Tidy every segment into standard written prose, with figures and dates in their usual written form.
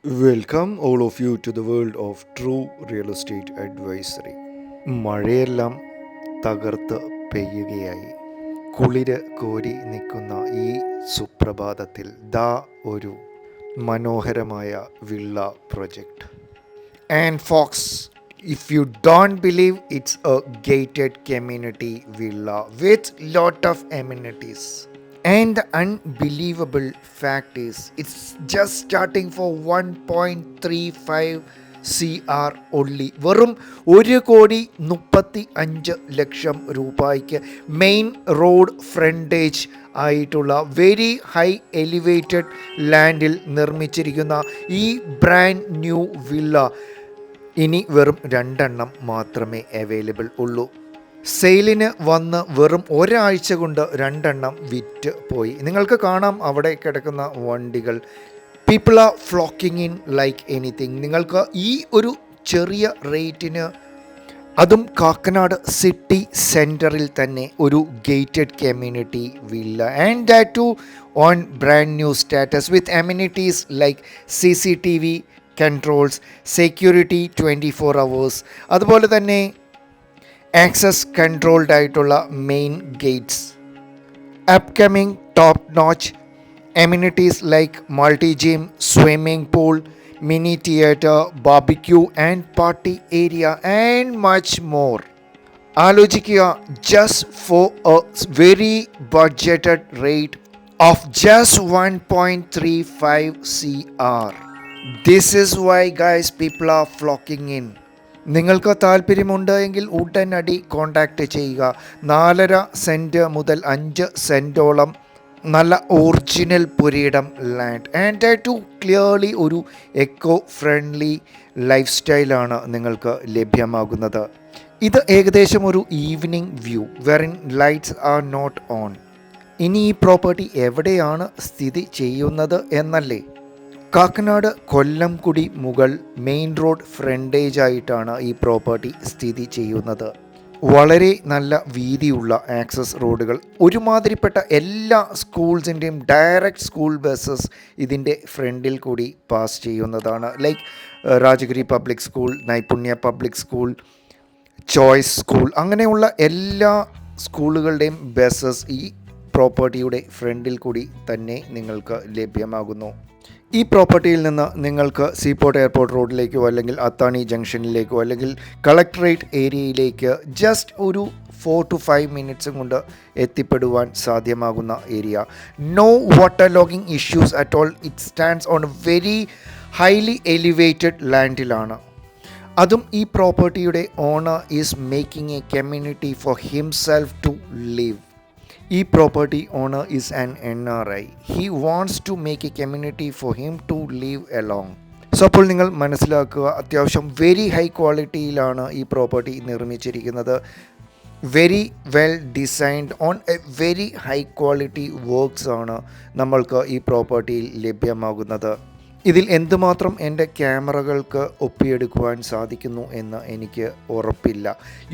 Welcome all of you to the world of true real estate advisory. മഴയെല്ലാം തകർത്ത് പെയ്യുകയായി. കുളിര് കോരി നിൽക്കുന്ന ഈ സുപ്രഭാതത്തിൽ ദാ ഒരു മനോഹരമായ villa project. And folks, if you don't believe, it's a gated community villa with lot of amenities. And the unbelievable fact is, it's just starting for 1.35 CR only. വെറും 1,35,00,000 രൂപയ്ക്ക് മെയിൻ റോഡ് ഫ്രണ്ടേജ് ആയിട്ടുള്ള very high elevated ലാൻഡിൽ നിർമ്മിച്ചിരിക്കുന്ന ഈ brand new villa ഇനി വെറും 2 മാത്രമേ available ഉള്ളൂ. സെയിലിന് വന്ന് വെറും ഒരാഴ്ച കൊണ്ട് 2 വിറ്റ് പോയി. നിങ്ങൾക്ക് കാണാം അവിടെ കിടക്കുന്ന വണ്ടികൾ. People are flocking in like anything. നിങ്ങൾക്ക് ഈ ഒരു ചെറിയ റേറ്റിന്, അതും കാക്കനാട് സിറ്റി സെൻറ്ററിൽ തന്നെ ഒരു gated community villa, and that too on brand new status with amenities like CCTV controls, security 24 hours, അതുപോലെ തന്നെ ആക്സസ് കൺട്രോൾഡ് ആയിട്ടുള്ള main gates, upcoming top notch amenities like multi gym, swimming pool, mini theatre, barbecue and party area and much more. ആലോചിക്കുക, just for a very budgeted rate of just 1.35 CR. This is why guys people are flocking in. നിങ്ങൾക്ക് താല്പര്യമുണ്ട് എങ്കിൽ ഉടനടി contact ചെയ്യുക. 4.5 cent മുതൽ 5 സെൻറ്റോളം നല്ല original പുരയിടം ലാൻഡ്, ആൻഡ് ടു ക്ലിയർലി ഒരു എക്കോ ഫ്രണ്ട്ലി ലൈഫ് സ്റ്റൈലാണ് നിങ്ങൾക്ക് ലഭ്യമാകുന്നത്. ഇത് ഏകദേശം ഒരു evening view wherein lights are not on. ഇനി ഈ പ്രോപ്പർട്ടി എവിടെയാണ് സ്ഥിതി ചെയ്യുന്നത് എന്നല്ലേ? കാക്കനാട് കൊല്ലംകുടി മുകൾ മെയിൻ റോഡ് ഫ്രണ്ടേജ് ആയിട്ടാണ് ഈ പ്രോപ്പർട്ടി സ്ഥിതി ചെയ്യുന്നത്. വളരെ നല്ല വീതിയുള്ള ആക്സസ് റോഡുകൾ, ഒരുമാതിരിപ്പെട്ട എല്ലാ സ്കൂൾസിൻ്റെയും ഡയറക്റ്റ് സ്കൂൾ ബസ്സസ് ഇതിൻ്റെ ഫ്രണ്ടിൽ കൂടി പാസ് ചെയ്യുന്നതാണ്. ലൈക്ക് രാജഗിരി പബ്ലിക് സ്കൂൾ, നൈപുണ്യ പബ്ലിക് സ്കൂൾ, ചോയ്സ് സ്കൂൾ, അങ്ങനെയുള്ള എല്ലാ സ്കൂളുകളുടെയും ബസ്സസ് ഈ പ്രോപ്പർട്ടിയുടെ ഫ്രണ്ടിൽ കൂടി തന്നെ നിങ്ങൾക്ക് ലഭ്യമാകുന്നു. ഈ പ്രോപ്പർട്ടിയിൽ നിന്ന് നിങ്ങൾക്ക് സീപോർട്ട് എയർപോർട്ട് റോഡിലേക്കോ അല്ലെങ്കിൽ അത്താണി ജംഗ്ഷനിലേക്കോ അല്ലെങ്കിൽ കളക്ടറേറ്റ് ഏരിയയിലേക്ക് ജസ്റ്റ് ഒരു 4 to 5 മിനിറ്റ്സും കൊണ്ട് എത്തിപ്പെടുവാൻ സാധ്യമാകുന്ന area. No water logging issues at all. It stands on very highly elevated ലാൻഡിലാണ്. അതും ഈ പ്രോപ്പർട്ടിയുടെ owner is making a community for himself to live. ഈ property owner is an NRI. He wants to make a community for him to live along. So അപ്പോൾ നിങ്ങൾ മനസ്സിലാക്കുക, അത്യാവശ്യം very high ക്വാളിറ്റിയിലാണ് ഈ പ്രോപ്പർട്ടി നിർമ്മിച്ചിരിക്കുന്നത്. Very well designed on a very high quality works ആണ് നമ്മൾക്ക് ഈ പ്രോപ്പർട്ടിയിൽ ലഭ്യമാകുന്നത്. ഇതിൽ എന്തുമാത്രം എൻ്റെ ക്യാമറകൾക്ക് ഒപ്പിയെടുക്കുവാൻ സാധിക്കുന്നു എന്ന് എനിക്ക് ഉറപ്പില്ല.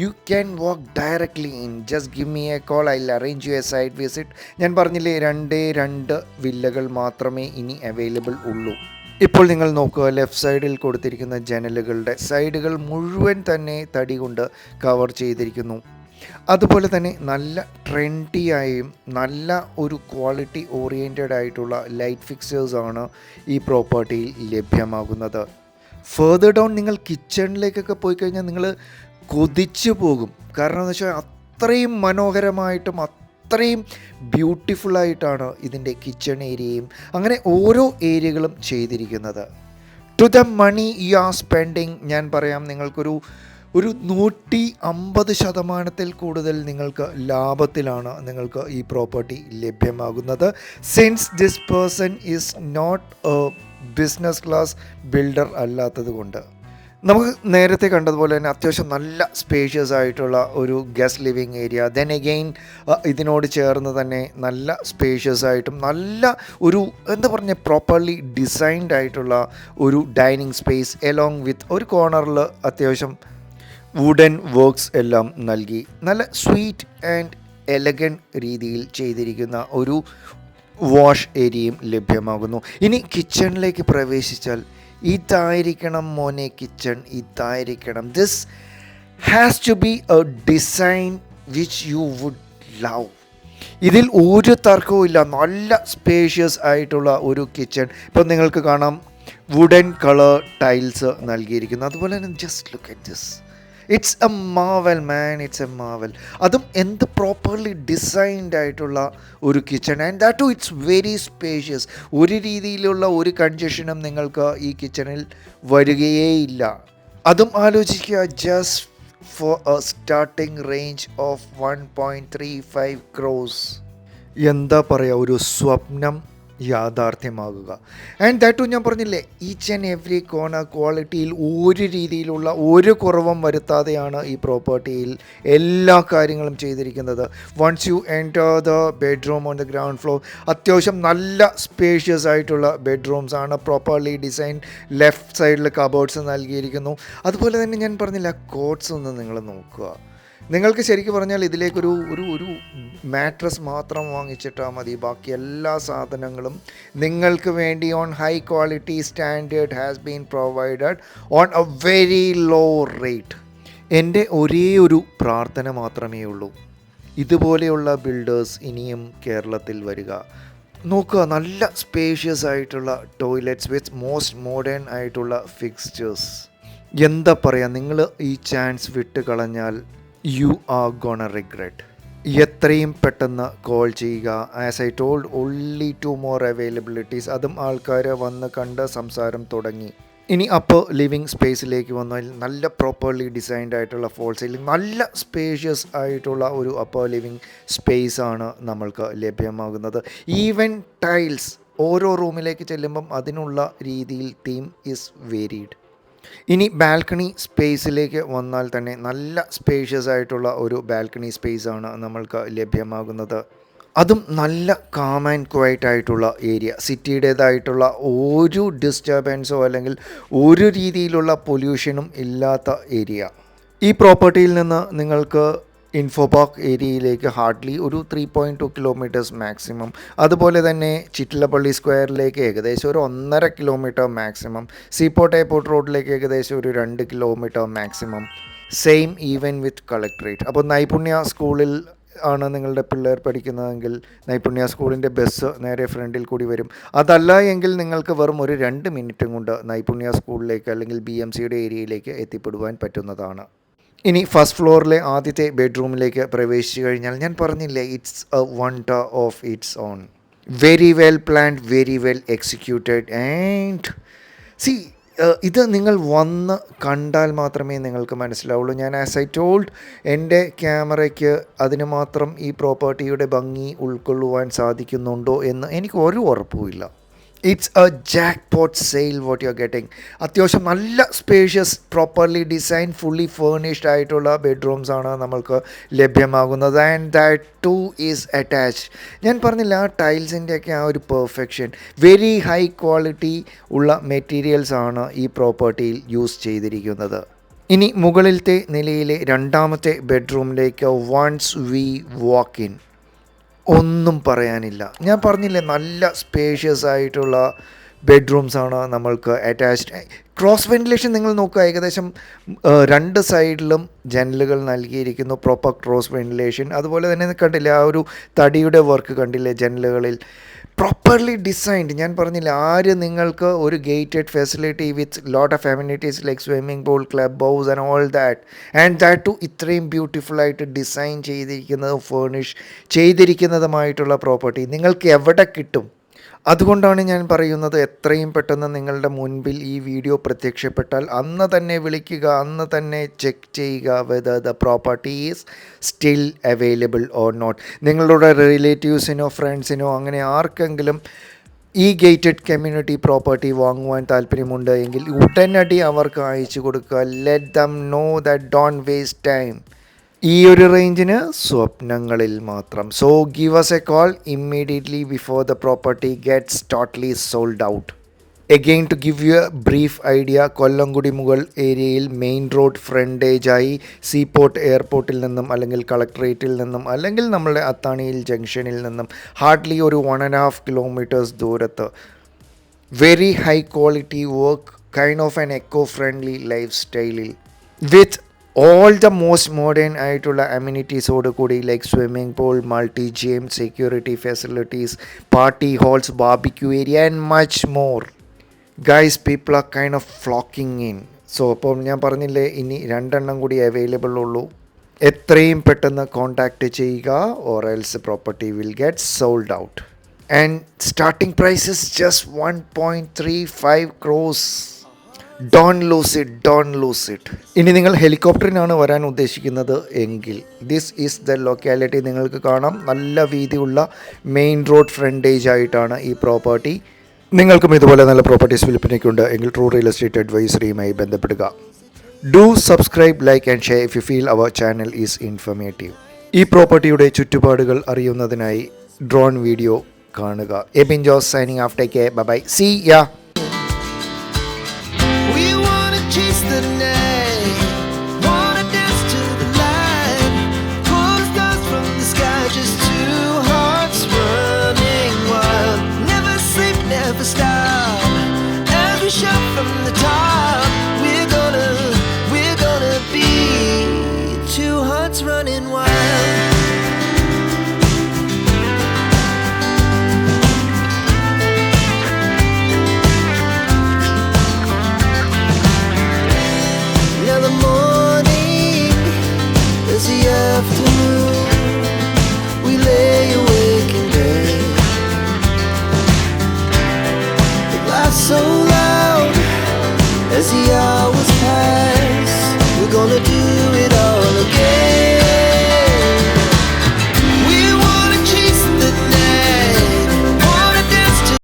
You can walk directly in. Just give me a call, I will arrange you a site visit. ഞാൻ പറഞ്ഞില്ലേ, 2 വില്ലകൾ മാത്രമേ ഇനി അവൈലബിൾ ഉള്ളൂ. ഇപ്പോൾ നിങ്ങൾ നോക്കുക, ലെഫ്റ്റ് സൈഡിൽ കൊടുത്തിരിക്കുന്ന ജനലുകളുടെ സൈഡുകൾ മുഴുവൻ തന്നെ തടി കൊണ്ട് കവർ ചെയ്തിരിക്കുന്നു. അതുപോലെ തന്നെ നല്ല ട്രെൻഡിയായും നല്ല ഒരു ക്വാളിറ്റി ഓറിയൻറ്റഡ് ആയിട്ടുള്ള ലൈറ്റ് ഫിക്സേഴ്സാണ് ഈ പ്രോപ്പർട്ടിയിൽ ലഭ്യമാകുന്നത്. ഫേർദർ ഡൗൺ നിങ്ങൾ കിച്ചണിലേക്കൊക്കെ പോയി കഴിഞ്ഞാൽ നിങ്ങൾ കൊതിച്ചു പോകും. കാരണം എന്ന് വെച്ചാൽ അത്രയും മനോഹരമായിട്ടും അത്രയും ബ്യൂട്ടിഫുള്ളായിട്ടാണ് ഇതിൻ്റെ കിച്ചൺ ഏരിയയും അങ്ങനെ ഓരോ ഏരിയകളും ചെയ്തിരിക്കുന്നത്. To the money you are spending, ഞാൻ പറയാം, നിങ്ങൾക്കൊരു 150% കൂടുതൽ നിങ്ങൾക്ക് ലാഭത്തിലാണ് നിങ്ങൾക്ക് ഈ പ്രോപ്പർട്ടി ലഭ്യമാകുന്നത്. Since this person is not a business class builder അല്ലാത്തത് കൊണ്ട്. നമുക്ക് നേരത്തെ കണ്ടതുപോലെ തന്നെ അത്യാവശ്യം നല്ല സ്പേഷ്യസ് ആയിട്ടുള്ള ഒരു guest living area, then again ഇതിനോട് ചേർന്ന് തന്നെ നല്ല സ്പേഷ്യസ് ആയിട്ടും നല്ല ഒരു എന്താ പറഞ്ഞ പ്രോപ്പർലി ഡിസൈൻഡ് ആയിട്ടുള്ള ഒരു ഡൈനിങ് സ്പേസ് എലോങ് വിത്ത് ഒരു കോർണറിൽ അത്യാവശ്യം വുഡൻ വർക്ക്സ് എല്ലാം നൽകി നല്ല സ്വീറ്റ് ആൻഡ് എലഗൻറ്റ് രീതിയിൽ ചെയ്തിരിക്കുന്ന ഒരു വാഷ് ഏരിയയും ലഭ്യമാകുന്നു. ഇനി കിച്ചണിലേക്ക് പ്രവേശിച്ചാൽ ഇതായിരിക്കണം മോനെ കിച്ചൺ, ഇതായിരിക്കണം. This has to be a design which you would love. ഇതിൽ ഒരു തർക്കവും ഇല്ല. നല്ല സ്പേഷ്യസ് ആയിട്ടുള്ള ഒരു കിച്ചൺ. ഇപ്പം നിങ്ങൾക്ക് കാണാം വുഡൻ കളർ ടൈൽസ് നൽകിയിരിക്കുന്നു. അതുപോലെ തന്നെ just look at this, it's a marvel man, it's a marvel. അതും എന്ത് പ്രോപ്പർലി ഡിസൈൻഡ് ആയിട്ടുള്ള ഒരു kitchen, and that too it's very spacious. ഒരു രീതിയിലുള്ള ഒരു കൺജഷനും നിങ്ങൾക്ക് ഈ കിച്ചണിൽ വരികയേയില്ല. അതും ആലോചിക്കുക, just for A starting range of 1.35 crores. എന്താ പറയുക, ഒരു സ്വപ്നം യാഥാർത്ഥ്യമാകുക. ആൻഡ് ദാറ്റ് ടു ഞാൻ പറഞ്ഞില്ലേ, ഈച്ച് ആൻഡ് എവറി കോർണർ ക്വാളിറ്റിയിൽ ഒരു രീതിയിലുള്ള ഒരു കുറവും വരുത്താതെയാണ് ഈ പ്രോപ്പർട്ടിയിൽ എല്ലാ കാര്യങ്ങളും ചെയ്തിരിക്കുന്നത്. Once you enter the bedroom on the ground floor, അത്യാവശ്യം നല്ല സ്പേഷ്യസ് ആയിട്ടുള്ള ബെഡ്റൂംസ് ആണ്, പ്രോപ്പർലി ഡിസൈൻ. ലെഫ്റ്റ് സൈഡിൽ കബോർഡ്സ് നൽകിയിരിക്കുന്നു. അതുപോലെ തന്നെ ഞാൻ പറഞ്ഞില്ല, കോട്ട്സ് ഒന്ന് നിങ്ങൾ നോക്കുക. നിങ്ങൾക്ക് ശരിക്കും പറഞ്ഞാൽ ഇതിലേക്കൊരു ഒരു ഒരു മാട്രസ് മാത്രം വാങ്ങിച്ചിട്ടാൽ മതി. ബാക്കി എല്ലാ സാധനങ്ങളും നിങ്ങൾക്ക് വേണ്ടി on high quality standard has been provided on a very low rate. എൻ്റെ ഒരേ ഒരു പ്രാർത്ഥന മാത്രമേ ഉള്ളൂ, ഇതുപോലെയുള്ള ബിൽഡേഴ്സ് ഇനിയും കേരളത്തിൽ വരിക. നോക്കുക, നല്ല സ്പേഷ്യസ് ആയിട്ടുള്ള ടോയ്ലറ്റ്സ് വിത്ത് മോസ്റ്റ് മോഡേൺ ആയിട്ടുള്ള ഫിക്സ്ചേഴ്സ്. എന്താ പറയുക, നിങ്ങൾ ഈ ചാൻസ് വിട്ട് കളഞ്ഞാൽ യു ആർ ഗോണ റിഗ്രറ്റ്. എത്രയും പെട്ടെന്ന് കോൾ ചെയ്യുക. As I told, only 2 more availabilities. അതും ആൾക്കാർ വന്ന് കണ്ട് സംസാരം തുടങ്ങി. ഇനി അപ്പോൾ ലിവിങ് സ്പേസിലേക്ക് വന്നാൽ നല്ല പ്രോപ്പർലി ഡിസൈൻഡ് ആയിട്ടുള്ള ഫോൾ സീലിംഗ്, നല്ല സ്പേഷ്യസ് ആയിട്ടുള്ള ഒരു അപ്പർ ലിവിങ് സ്പേസ് ആണ് നമ്മൾക്ക് ലഭ്യമാകുന്നത്. ഈവൻ ടൈൽസ് ഓരോ റൂമിലേക്ക് ചെല്ലുമ്പം അതിനുള്ള രീതിയിൽ തീം ഈസ് വേരീഡ്. ഇനി ബാൽക്കണി സ്പേസിലേക്ക് വന്നാൽ തന്നെ നല്ല സ്പേഷ്യസ് ആയിട്ടുള്ള ഒരു ബാൽക്കണി സ്പേസ് ആണ് നമ്മൾക്ക് ലഭ്യമാകുന്നത്. അതും നല്ല കാം ആൻഡ് ക്വയറ്റ് ആയിട്ടുള്ള ഏരിയ. സിറ്റിയുടേതായിട്ടുള്ള ഒരു ഡിസ്റ്റർബൻസോ അല്ലെങ്കിൽ ഒരു രീതിയിലുള്ള പൊല്യൂഷനും ഇല്ലാത്ത ഏരിയ. ഈ പ്രോപ്പർട്ടിയിൽ നിന്ന് നിങ്ങൾക്ക് ഇൻഫോ പാർക്ക് ഏരിയയിലേക്ക് ഹാർഡ്ലി ഒരു 3.2 kilometers മാക്സിമം. അതുപോലെ തന്നെ ചിറ്റിലപ്പള്ളി സ്ക്വയറിലേക്ക് ഏകദേശം ഒരു 1.5 kilometer മാക്സിമം. സീപോർട്ട് എയർപോർട്ട് റോഡിലേക്ക് ഏകദേശം ഒരു 2 kilometer maximum. Same even with collectorate. അപ്പോൾ നൈപുണ്യ സ്കൂളിൽ ആണ് നിങ്ങളുടെ പിള്ളേർ പഠിക്കുന്നതെങ്കിൽ നൈപുണ്യ സ്കൂളിൻ്റെ ബസ് നേരെ ഫ്രണ്ടിൽ കൂടി വരും. അതല്ല എങ്കിൽ നിങ്ങൾക്ക് വെറും ഒരു 2 മിനിറ്റും കൊണ്ട് നൈപുണ്യ സ്കൂളിലേക്ക് അല്ലെങ്കിൽ BMCയുടെ ഏരിയയിലേക്ക് എത്തിപ്പെടുവാൻ പറ്റുന്നതാണ്. ഇനി ഫസ്റ്റ് ഫ്ലോറിലെ ആദ്യത്തെ ബെഡ്റൂമിലേക്ക് പ്രവേശിച്ചു കഴിഞ്ഞാൽ ഞാൻ പറഞ്ഞില്ലേ, it's A wonder of its on. Very well planned, very well executed. And C, ഇത് നിങ്ങൾ വന്ന് കണ്ടാൽ മാത്രമേ നിങ്ങൾക്ക് മനസ്സിലാവുള്ളൂ. ഞാൻ ആസ് ഐ ടോൾഡ്, എൻ്റെ ക്യാമറയ്ക്ക് അതിന് മാത്രം ഈ പ്രോപ്പർട്ടിയുടെ ഭംഗി ഉൾക്കൊള്ളുവാൻ സാധിക്കുന്നുണ്ടോ എന്ന് എനിക്ക് ഒരു ഉറപ്പുമില്ല. It's a jackpot sale what you are getting. അത്യാവശ്യം നല്ല spacious, properly design, fully furnished ആയിട്ടുള്ള ബെഡ്റൂംസ് ആണ് നമ്മൾക്ക് ലഭ്യമാകുന്നത്. And that too is attached. ഞാൻ പറഞ്ഞില്ല, ആ ടൈൽസിൻ്റെയൊക്കെ ആ ഒരു പെർഫെക്ഷൻ, വെരി ഹൈ ക്വാളിറ്റി ഉള്ള മെറ്റീരിയൽസ് ആണ് ഈ പ്രോപ്പർട്ടിയിൽ യൂസ് ചെയ്തിരിക്കുന്നത്. ഇനി മുകളിലത്തെ നിലയിലെ രണ്ടാമത്തെ ബെഡ്റൂമിലേക്ക് വൺസ് വി വാക്ക് ഇൻ, ഒന്നും പറയാനില്ല. ഞാൻ പറഞ്ഞില്ലേ, നല്ല സ്പേഷ്യസ് ആയിട്ടുള്ള ബെഡ്റൂംസ് ആണ് നമ്മൾക്ക് അറ്റാച്ച്ഡ്. ക്രോസ് വെന്റിലേഷൻ നിങ്ങൾ നോക്കുക, ഏകദേശം 2 സൈഡിലും ജനലുകൾ നൽകിയിരിക്കുന്നു, പ്രോപ്പർ ക്രോസ് വെന്റിലേഷൻ. അതുപോലെ തന്നെ കണ്ടില്ലേ, ആ ഒരു തടിയുടെ വർക്ക് കണ്ടില്ലേ ജനലുകളിൽ, പ്രോപ്പർലി ഡിസൈൻഡ്. ഞാൻ പറഞ്ഞില്ല, നിങ്ങൾക്ക് ഒരു gated facility with lot of amenities like swimming pool, club house and all that. And that too ഇത്രയും ബ്യൂട്ടിഫുള്ളായിട്ട് ഡിസൈൻ ചെയ്തിരിക്കുന്നതും ഫേർണിഷ് ചെയ്തിരിക്കുന്നതുമായിട്ടുള്ള പ്രോപ്പർട്ടി നിങ്ങൾക്ക് എവിടെ കിട്ടും? അതുകൊണ്ടാണ് ഞാൻ പറയുന്നത്, എത്രയും പെട്ടെന്ന് നിങ്ങളുടെ മുൻപിൽ ഈ വീഡിയോ പ്രത്യക്ഷപ്പെട്ടാൽ അന്ന് തന്നെ വിളിക്കുക, അന്ന് തന്നെ ചെക്ക് ചെയ്യുക whether the property is still available or not. നിങ്ങളുടെ റിലേറ്റീവ്സിനോ ഫ്രണ്ട്സിനോ അങ്ങനെ ആർക്കെങ്കിലും ഈ ഗേറ്റഡ് കമ്മ്യൂണിറ്റി പ്രോപ്പർട്ടി വാങ്ങുവാൻ താല്പര്യമുണ്ട് എങ്കിൽ ഉടനടി അവർക്ക് അയച്ചു കൊടുക്കുക. Let them know that don't waste time. ഈ ഒരു റേഞ്ചിന് സ്വപ്നങ്ങളിൽ മാത്രം. So give us a call immediately before the property gets totally sold out. Again, to give you a brief idea, Kollamkudy മുകൾ ഏരിയയിൽ മെയിൻ റോഡ് ഫ്രണ്ടേജായി സീപോർട്ട് എയർപോർട്ടിൽ നിന്നും അല്ലെങ്കിൽ കളക്ട്രേറ്റിൽ നിന്നും അല്ലെങ്കിൽ നമ്മളുടെ അത്താണിയിൽ ജംഗ്ഷനിൽ നിന്നും ഹാർഡ്ലി ഒരു 1.5 kilometers ദൂരത്ത് very high quality work kind of an eco-friendly lifestyle with all the most modern ആയിട്ടുള്ള അമ്യൂണിറ്റീസോട് കൂടി like swimming pool, multi gym, security facilities, party halls, barbecue area and much more. Guys, people are kind of flocking in. So അപ്പം ഞാൻ പറഞ്ഞില്ലേ, ഇനി 2 എണ്ണം കൂടി available ഉള്ളൂ. എത്രയും പെട്ടെന്ന് കോൺടാക്റ്റ് ചെയ്യുക, or else property will get sold out. And starting price is just 1.35 crores. Don't lose it. ഇനി നിങ്ങൾ ഹെലികോപ്റ്ററിനാണ് വരാൻ ഉദ്ദേശിക്കുന്നത് എങ്കിൽ ദിസ് ഈസ് ദ ലൊക്കാലിറ്റി. നിങ്ങൾക്ക് കാണാം, നല്ല വീതിയുള്ള മെയിൻ റോഡ് ഫ്രണ്ടേജ് ആയിട്ടാണ് ഈ പ്രോപ്പർട്ടി. നിങ്ങൾക്കും ഇതുപോലെ നല്ല പ്രോപ്പർട്ടീസ് വിൽപ്പനയ്ക്കുണ്ട് എങ്കിൽ ട്രൂ റിയൽ എസ്റ്റേറ്റ് അഡ്വൈസറിയുമായി ബന്ധപ്പെടുക. Do subscribe, like and share if you feel our channel is informative. ഈ പ്രോപ്പർട്ടിയുടെ ചുറ്റുപാടുകൾ അറിയുന്നതിനായി ഡ്രോൺ വീഡിയോ കാണുക. Ebin Jose signing off. Take care. Bye bye. See ya. Chase the night, wanna dance to the light, pull the stars from the sky, just 2 hearts running wild. Never sleep, never stop, as we shout from the top. We're gonna be 2 hearts running wild. Afternoon, we lay awake in bed, the glass so